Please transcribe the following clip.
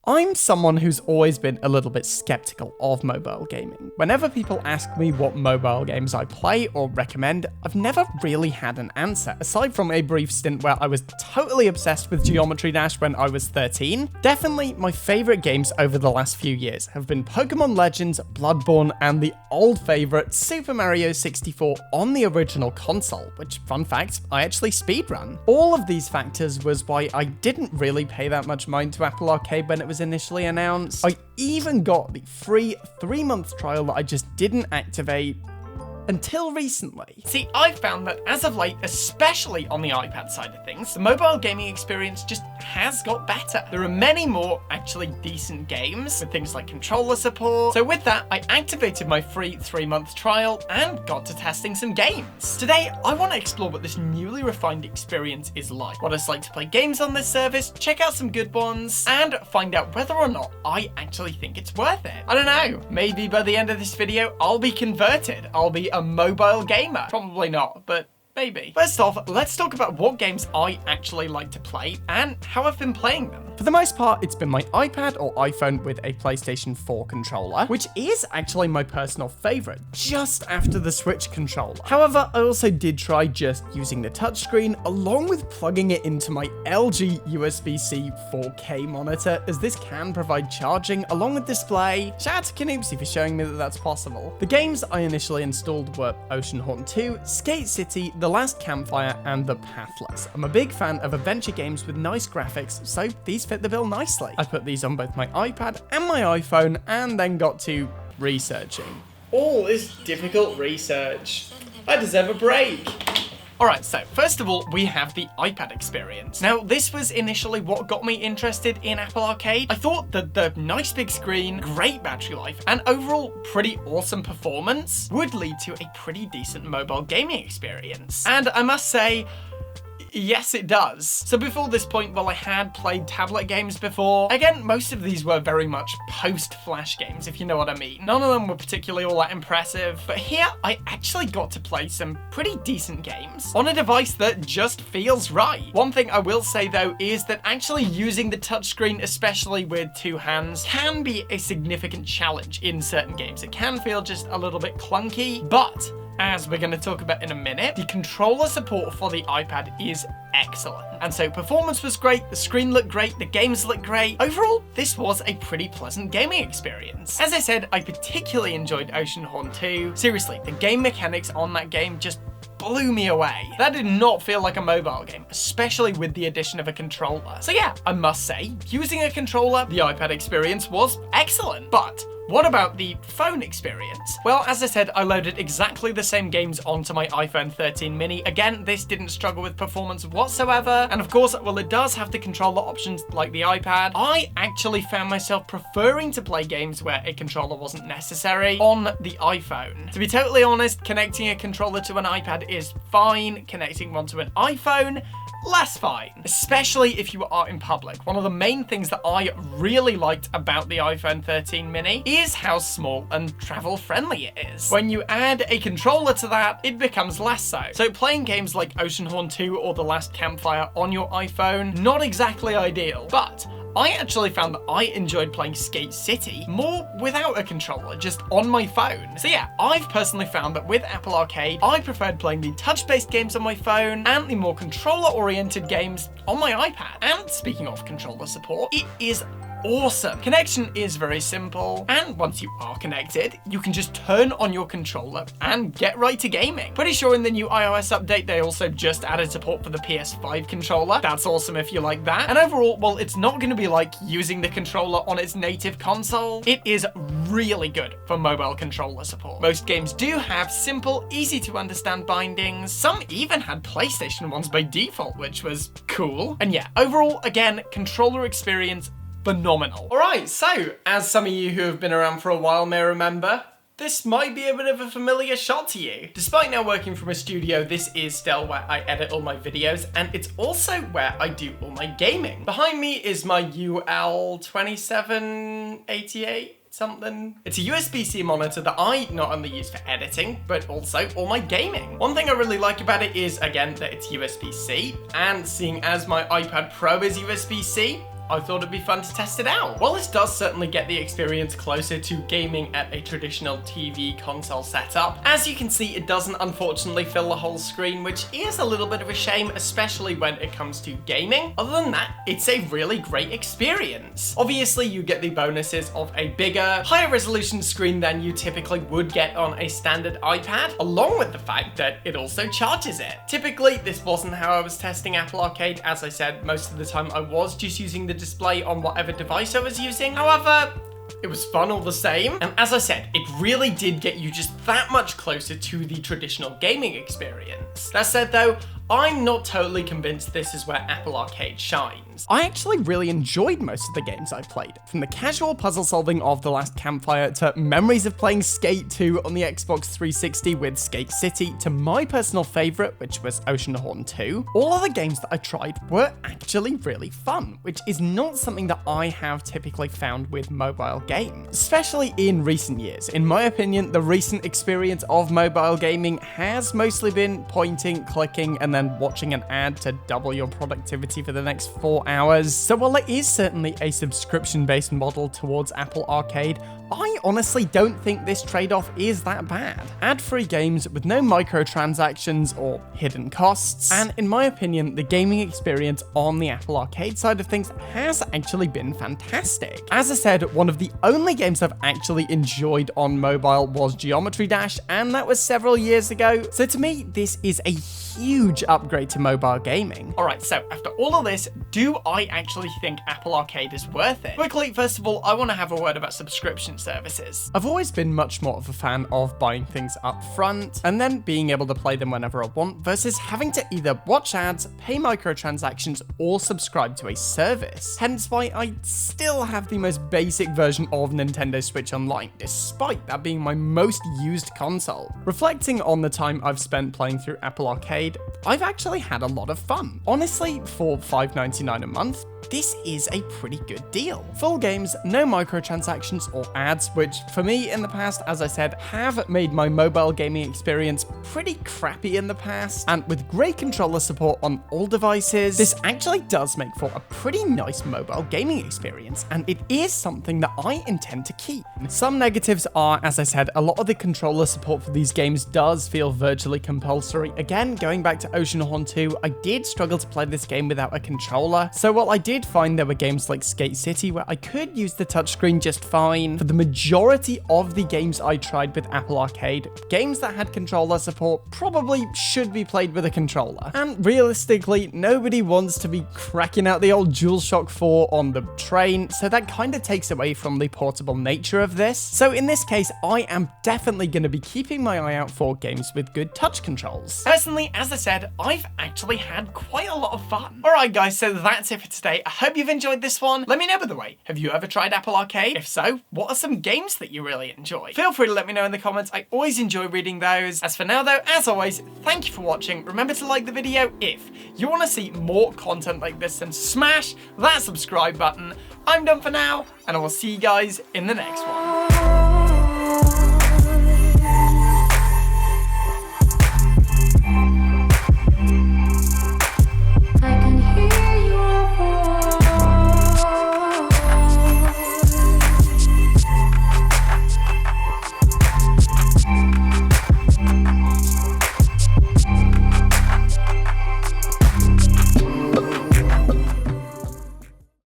I'm someone who's always been a little bit skeptical of mobile gaming. Whenever people ask me what mobile games I play or recommend, I've never really had an answer, aside from a brief stint where I was totally obsessed with Geometry Dash when I was 13. Definitely my favorite games over the last few years have been Pokemon Legends, Bloodborne, and the old favorite Super Mario 64 on the original console, which, fun fact, I actually speedrun. All of these factors was why I didn't really pay that much mind to Apple Arcade when it was initially announced. I even got the free 3-month trial that I just didn't activate until recently. See, I've found that as of late, especially on the iPad side of things, the mobile gaming experience just has got better. There are many more actually decent games with things like controller support. So with that, I activated my free 3-month trial and got to testing some games. Today, I want to explore what this newly refined experience is like, what it's like to play games on this service, check out some good ones, and find out whether or not I actually think it's worth it. I don't know, maybe by the end of this video, I'll be converted. I'll be a mobile gamer. Probably not, but maybe. First off, let's talk about what games I actually like to play and how I've been playing them. For the most part, it's been my iPad or iPhone with a PlayStation 4 controller, which is actually my personal favorite, just after the Switch controller. However, I also did try just using the touchscreen along with plugging it into my LG USB-C 4K monitor, as this can provide charging along with display. Shout out to Canoopsy for showing me that that's possible. The games I initially installed were Oceanhorn 2, Skate City, The Last Campfire, and The Pathless. I'm a big fan of adventure games with nice graphics, so these fit the bill nicely. I put these on both my iPad and my iPhone and then got to researching. All this difficult research. I deserve a break. Alright, so first of all, we have the iPad experience. Now, this was initially what got me interested in Apple Arcade. I thought that the nice big screen, great battery life, and overall pretty awesome performance would lead to a pretty decent mobile gaming experience. And I must say, yes, it does. So before this point, well, I had played tablet games before. Again, most of these were very much post-Flash games, if you know what I mean. None of them were particularly all that impressive, but here I actually got to play some pretty decent games on a device that just feels right. One thing I will say though is that actually using the touchscreen, especially with two hands, can be a significant challenge in certain games. It can feel just a little bit clunky, but as we're going to talk about in a minute, the controller support for the iPad is excellent. And so performance was great, the screen looked great, the games looked great. Overall, this was a pretty pleasant gaming experience. As I said, I particularly enjoyed Oceanhorn 2. Seriously, the game mechanics on that game just blew me away. That did not feel like a mobile game, especially with the addition of a controller. So yeah, I must say, using a controller, the iPad experience was excellent. But what about the phone experience? Well, as I said, I loaded exactly the same games onto my iPhone 13 mini. Again, this didn't struggle with performance whatsoever. And of course, well, it does have the controller options like the iPad. I actually found myself preferring to play games where a controller wasn't necessary on the iPhone. To be totally honest, connecting a controller to an iPad is fine. Connecting one to an iPhone, less fine, especially if you are in public. One of the main things that I really liked about the iPhone 13 mini is how small and travel friendly it is. When you add a controller to that, it becomes less so. So playing games like Oceanhorn 2 or The Last Campfire on your iPhone, not exactly ideal, but I actually found that I enjoyed playing Skate City more without a controller, just on my phone. So yeah, I've personally found that with Apple Arcade, I preferred playing the touch-based games on my phone and the more controller-oriented games on my iPad. And speaking of controller support, it is awesome. Connection is very simple, and once you are connected, you can just turn on your controller and get right to gaming. Pretty sure in the new iOS update, they also just added support for the PS5 controller. That's awesome if you like that. And overall, well, it's not going to be like using the controller on its native console. It is really good for mobile controller support. Most games do have simple, easy to understand bindings. Some even had PlayStation ones by default, which was cool. And yeah, overall, again, controller experience phenomenal. Alright, so, as some of you who have been around for a while may remember, this might be a bit of a familiar shot to you. Despite now working from a studio, this is still where I edit all my videos, and it's also where I do all my gaming. Behind me is my UL2788 something. It's a USB-C monitor that I not only use for editing, but also all my gaming. One thing I really like about it is, again, that it's USB-C, and seeing as my iPad Pro is USB-C, I thought it'd be fun to test it out. While this does certainly get the experience closer to gaming at a traditional TV console setup, as you can see, it doesn't unfortunately fill the whole screen, which is a little bit of a shame, especially when it comes to gaming. Other than that, it's a really great experience. Obviously, you get the bonuses of a bigger, higher resolution screen than you typically would get on a standard iPad, along with the fact that it also charges it. Typically, this wasn't how I was testing Apple Arcade. As I said, most of the time I was just using the display on whatever device I was using. However, it was fun all the same, and as I said, it really did get you just that much closer to the traditional gaming experience. That said though, I'm not totally convinced this is where Apple Arcade shines. I actually really enjoyed most of the games I played, from the casual puzzle solving of The Last Campfire to memories of playing Skate 2 on the Xbox 360 with Skate City to my personal favourite, which was Oceanhorn 2. All of the games that I tried were actually really fun, which is not something that I have typically found with mobile games, especially in recent years. In my opinion, the recent experience of mobile gaming has mostly been pointing, clicking, and then watching an ad to double your productivity for the next 4 hours. So while it is certainly a subscription-based model towards Apple Arcade, I honestly don't think this trade-off is that bad. Ad-free games with no microtransactions or hidden costs, and in my opinion, the gaming experience on the Apple Arcade side of things has actually been fantastic. As I said, one of the only games I've actually enjoyed on mobile was Geometry Dash, and that was several years ago, so to me, this is a huge upgrade to mobile gaming. Alright, so after all of this, do I actually think Apple Arcade is worth it? Quickly, first of all, I want to have a word about subscription services. I've always been much more of a fan of buying things up front and then being able to play them whenever I want versus having to either watch ads, pay microtransactions, or subscribe to a service. Hence why I still have the most basic version of Nintendo Switch Online, despite that being my most used console. Reflecting on the time I've spent playing through Apple Arcade, I've actually had a lot of fun. Honestly, for $5.99 a month, this is a pretty good deal. Full games, no microtransactions or ads, which for me in the past, as I said, have made my mobile gaming experience pretty crappy in the past, and with great controller support on all devices, this actually does make for a pretty nice mobile gaming experience, and it is something that I intend to keep. Some negatives are, as I said, a lot of the controller support for these games does feel virtually compulsory. Again, going back to Oceanhorn 2, I did struggle to play this game without a controller, so while I did find there were games like Skate City where I could use the touchscreen just fine, for the majority of the games I tried with Apple Arcade, games that had controller support probably should be played with a controller. And realistically, nobody wants to be cracking out the old DualShock 4 on the train, so that kind of takes away from the portable nature of this. So in this case, I am definitely going to be keeping my eye out for games with good touch controls. Personally, as I said, I've actually had quite a lot of fun. Alright guys, so that's it for today. I hope you've enjoyed this one. Let me know, by the way, have you ever tried Apple Arcade? If so, what are some games that you really enjoy? Feel free to let me know in the comments. I always enjoy reading those. As for now though, as always, thank you for watching. Remember to like the video if you want to see more content like this, and smash that subscribe button. I'm done for now, and I will see you guys in the next one.